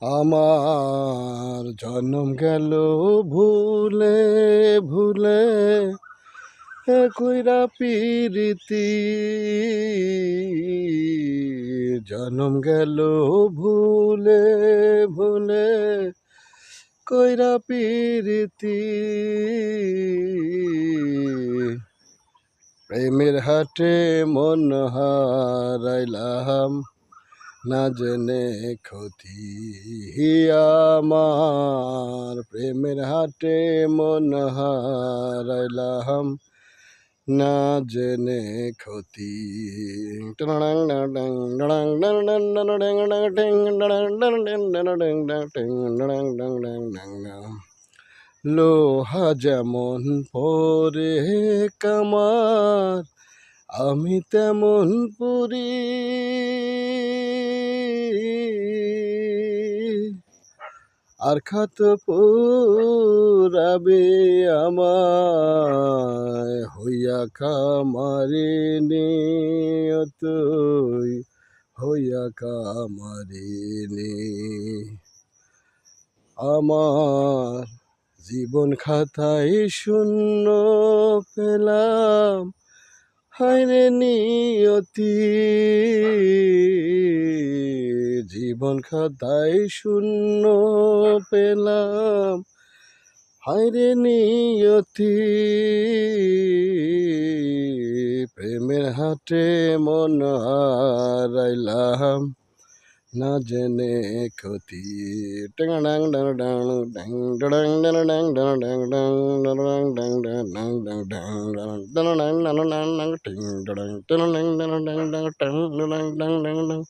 আমার জন্ম গেল ভুলে ভুলে কইরা পিরিতি জন্ম গেল ভুলে ভুলে কইরা পিরিতি প্রেমের হাটে মন হারাইলাম না জেনে ক্ষতি আমার প্রেমের হাটে মন হারাইলাম না জেনে ক্ষতি লোহা যেমন পরে কামার আমি তেমন পুরি আর খাত পুরাবে আমায় হইয়া খামারিনি তুই হইয়া খামারিনি আমার জীবন খাতায় শূন্য পেলাম হায়রে নিয়তি জীবন খাতায় শূন্য পেলাম হায়রে নিয়তি প্রেমের হাটে মন হারাইলাম না জেনে ক্ষতি টিং ডং ডং ডং ডং ডং ডং ডং ডং ডং ডং ডং ডং ডং ডং ডং ডং ডং ডং ডং টিং ডং ডং ডং ডং ডং ডং ডং ডং